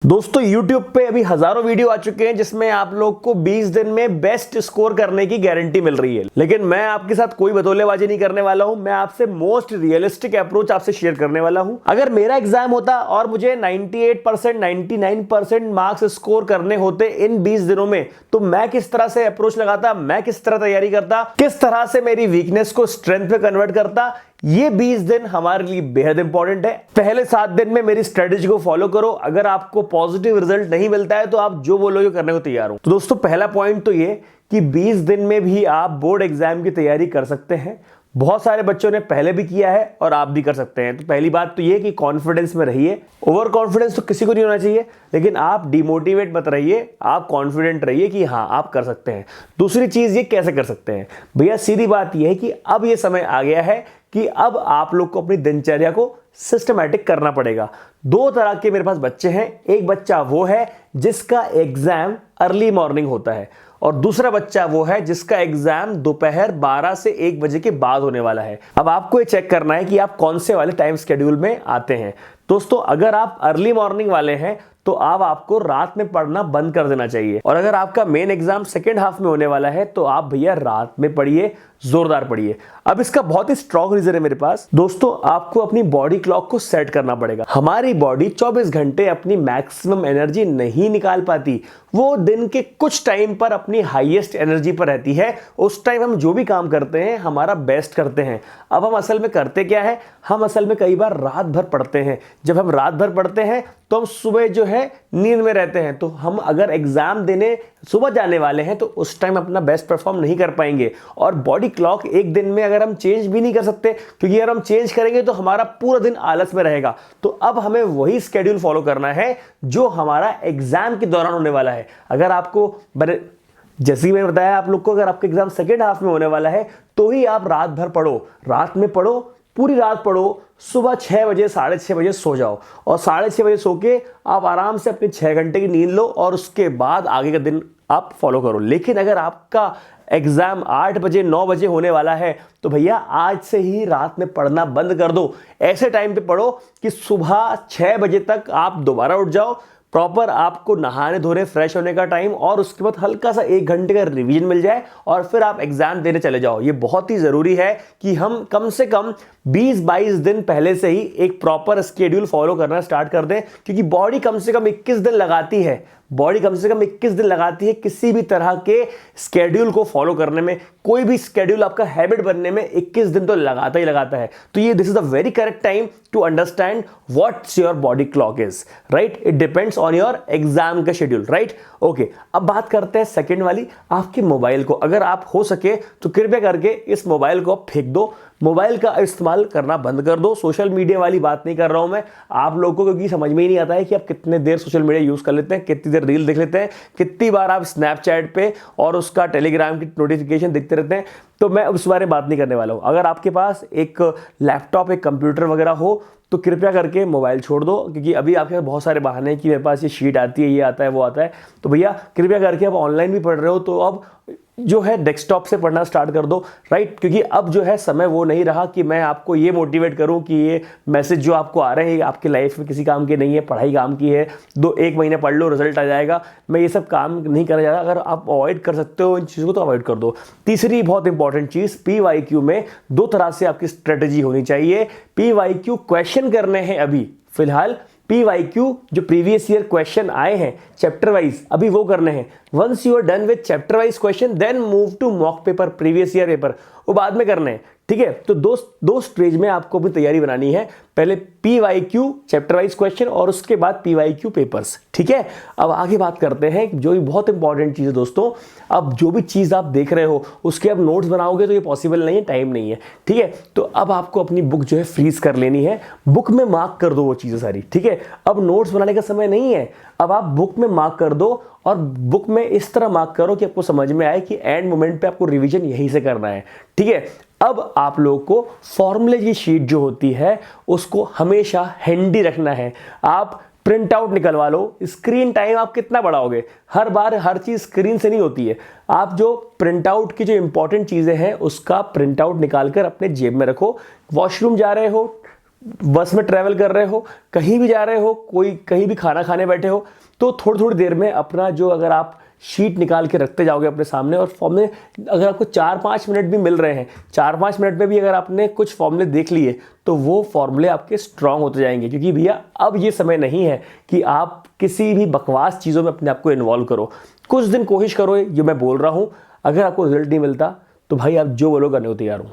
दोस्तों YouTube पे अभी हजारों वीडियो आ चुके हैं जिसमें आप लोग को 20 दिन में बेस्ट स्कोर करने की गारंटी मिल रही है, लेकिन मैं आपके साथ कोई बतौलेबाजी नहीं करने वाला हूं। मैं आपसे मोस्ट रियलिस्टिक अप्रोच आपसे शेयर करने वाला हूं। अगर मेरा एग्जाम होता और मुझे 98%, 99% मार्क्स स्कोर करने होते इन 20 दिनों में, तो मैं किस तरह से अप्रोच लगाता, मैं किस तरह तैयारी करता, किस तरह से मेरी वीकनेस को स्ट्रेंथ पे कन्वर्ट करता। ये 20 दिन हमारे लिए बेहद इंपॉर्टेंट है। पहले 7 दिन में मेरी स्ट्रेटेजी को फॉलो करो। अगर आपको पॉजिटिव रिजल्ट नहीं मिलता है तो आप जो बोलोगे करने को तैयार हो। तो दोस्तों पहला पॉइंट तो ये कि 20 दिन में भी आप बोर्ड एग्जाम की तैयारी कर सकते हैं। बहुत सारे बच्चों ने पहले भी किया है और आप भी कर सकते हैं। तो पहली बात तो ये कि कॉन्फिडेंस में रहिए। ओवर कॉन्फिडेंस तो किसी को नहीं होना चाहिए, लेकिन आप डिमोटिवेट मत रहिए, आप कॉन्फिडेंट रहिए कि हाँ आप कर सकते हैं। दूसरी चीज ये कैसे कर सकते हैं भैया, सीधी बात यह है कि अब ये समय आ गया है कि अब आप लोग को अपनी दिनचर्या को सिस्टमैटिक करना पड़ेगा। दो तरह के मेरे पास बच्चे हैं। एक बच्चा वो है जिसका एग्जाम अर्ली मॉर्निंग होता है, और दूसरा बच्चा वो है जिसका एग्जाम दोपहर 12 से 1 बजे के बाद होने वाला है। अब आपको ये चेक करना है कि आप कौन से वाले टाइम शेड्यूल में आते हैं। दोस्तों अगर आप अर्ली मॉर्निंग वाले हैं तो अब आपको रात में पढ़ना बंद कर देना चाहिए, और अगर आपका मेन एग्जाम सेकेंड हाफ में होने वाला है तो आप भैया रात में पढ़िए, जोरदार पढ़िए। अब इसका बहुत ही स्ट्रॉन्ग रीजन है मेरे पास। दोस्तों आपको अपनी बॉडी क्लॉक को सेट करना पड़ेगा। हमारी बॉडी 24 घंटे अपनी मैक्सिमम एनर्जी नहीं निकाल पाती। वो दिन के कुछ टाइम पर अपनी हाईएस्ट एनर्जी पर रहती है। उस टाइम हम जो भी काम करते हैं हमारा बेस्ट करते हैं। अब हम असल में करते क्या है, हम असल में कई बार रात भर पढ़ते हैं। जब हम रात भर पढ़ते हैं तो हम सुबह जो है नींद में रहते हैं। तो हम अगर एग्जाम देने सुबह जाने वाले हैं तो उस टाइम अपना बेस्ट परफॉर्म नहीं कर पाएंगे। और बॉडी क्लॉक एक दिन में अगर हम चेंज भी नहीं कर सकते, क्योंकि अगर हम चेंज करेंगे तो हमारा पूरा दिन आलस में रहेगा। तो अब हमें वही स्केड्यूल फॉलो करना है जो हमारा एग्जाम के दौरान होने वाला है। अगर आपको जैसे ही मैंने बताया आप लोग को, अगर आपका एग्जाम सेकेंड हाफ में होने वाला है तो ही आप रात भर पढ़ो, रात में पढ़ो, पूरी रात पढ़ो। सुबह 6 बजे 6:30 बजे सो जाओ, और 6:30 बजे सो के आप आराम से अपनी 6 घंटे की नींद लो, और उसके बाद आगे का दिन आप फॉलो करो। लेकिन अगर आपका एग्जाम 8 बजे 9 बजे होने वाला है तो भैया आज से ही रात में पढ़ना बंद कर दो। ऐसे टाइम पे पढ़ो कि सुबह 6 बजे तक आप दोबारा उठ जाओ, प्रॉपर आपको नहाने धोने फ्रेश होने का टाइम, और उसके बाद हल्का सा 1 घंटे का रिवीजन मिल जाए, और फिर आप एग्जाम देने चले जाओ। ये बहुत ही जरूरी है कि हम कम से कम 20-22 दिन पहले से ही एक प्रॉपर स्केड्यूल फॉलो करना स्टार्ट कर दें, क्योंकि बॉडी कम से कम 21 दिन लगाती है। बॉडी कम से कम 21 दिन लगाती है किसी भी तरह के स्केड्यूल को फॉलो करने में। कोई भी स्केड्यूल आपका हैबिट बनने में 21 दिन तो लगाता ही लगाता है। तो ये this is the very correct time to understand what's your body clock is, right. It depends on your exam का शेड्यूल, राइट। ओके, अब बात करते हैं सेकंड वाली, आपके मोबाइल को। अगर आप हो सके तो कृपया करके इस मोबाइल को फेंक दो। मोबाइल का इस्तेमाल करना बंद कर दो। सोशल मीडिया वाली बात नहीं कर रहा हूं मैं आप लोगों को, क्योंकि समझ में ही नहीं आता है कि आप कितने देर सोशल मीडिया यूज कर लेते हैं, कितनी देर रील देख लेते हैं, कितनी बार आप स्नैपचैट पे और उसका टेलीग्राम की नोटिफिकेशन देखते रहते हैं। तो मैं उस बारे में बात नहीं करने वाला हूं। अगर आपके पास एक लैपटॉप, एक कंप्यूटर वगैरह हो तो कृपया करके मोबाइल छोड़ दो, क्योंकि अभी आपके पास बहुत सारे बहाने हैं कि मेरे पास ये शीट आती है, ये आता है, वो आता है। तो भैया कृपया करके आप ऑनलाइन भी पढ़ रहे हो तो अब जो है डेस्कटॉप से पढ़ना स्टार्ट कर दो, राइट। क्योंकि अब जो है समय वो नहीं रहा कि मैं आपको ये मोटिवेट करूं कि ये मैसेज जो आपको आ रहे हैं आपकी लाइफ में किसी काम के नहीं है, पढ़ाई काम की है। 1 महीने पढ़ लो, रिजल्ट आ जाएगा। मैं ये सब काम नहीं करना चाहता। अगर आप अवॉइड कर सकते हो इन चीज़ों को तो अवॉइड कर दो। तीसरी बहुत इंपॉर्टेंट चीज़, PYQ में 2 तरह से आपकी स्ट्रेटेजी होनी चाहिए। PYQ क्वेश्चन करने हैं अभी फिलहाल। PYQ जो प्रीवियस ईयर क्वेश्चन आए हैं चैप्टर वाइज, अभी वो करने हैं। Once you are done with chapter wise question then move to mock paper, previous year paper, वो बाद में करने हैं, ठीक है। तो दो स्टेज में आपको अपनी तैयारी बनानी है। पहले PYQ चैप्टर वाइज क्वेश्चन और उसके बाद PYQ पेपर्स, ठीक है। अब आगे बात करते हैं जो भी बहुत इंपॉर्टेंट चीज़ है दोस्तों। अब जो भी चीज़ आप देख रहे हो उसके अब नोट्स बनाओगे तो ये पॉसिबल नहीं है, टाइम नहीं है, ठीक है। तो अब आपको अपनी बुक जो है फ्रीज कर लेनी है, बुक में मार्क कर दो वो चीज़ें सारी, ठीक है। अब नोट्स बनाने का समय नहीं है, अब आप बुक में मार्क कर दो, और बुक में इस तरह मार्क करो कि आपको समझ में आए कि एंड मोमेंट पे आपको रिवीजन यहीं से करना है, ठीक है। अब आप लोगों को फॉर्मूले की शीट जो होती है उसको हमेशा हैंडी रखना है। आप प्रिंट आउट निकलवा लो। स्क्रीन टाइम आप कितना बढ़ाओगे, हर बार हर चीज स्क्रीन से नहीं होती है। आप जो प्रिंट आउट की जो इंपॉर्टेंट चीजें हैं उसका प्रिंट आउट निकालकर अपने जेब में रखो। वॉशरूम जा रहे हो, बस में ट्रैवल कर रहे हो, कहीं भी जा रहे हो, कोई कहीं भी खाना खाने बैठे हो, तो थोड़ी थोड़ी देर में अपना जो अगर आप शीट निकाल के रखते जाओगे अपने सामने और फॉर्मूले अगर आपको 4-5 मिनट भी मिल रहे हैं, 4-5 मिनट में भी अगर आपने कुछ फॉर्मूले देख लिए तो वो फॉर्मूले आपके स्ट्रांग होते जाएंगे। क्योंकि भैया अब ये समय नहीं है कि आप किसी भी बकवास चीज़ों में अपने आप को इन्वॉल्व करो। कुछ दिन कोशिश करो, ये मैं बोल रहा हूँ। अगर आपको रिजल्ट नहीं मिलता तो भाई आप जो बोलो करने को तैयार हूँ।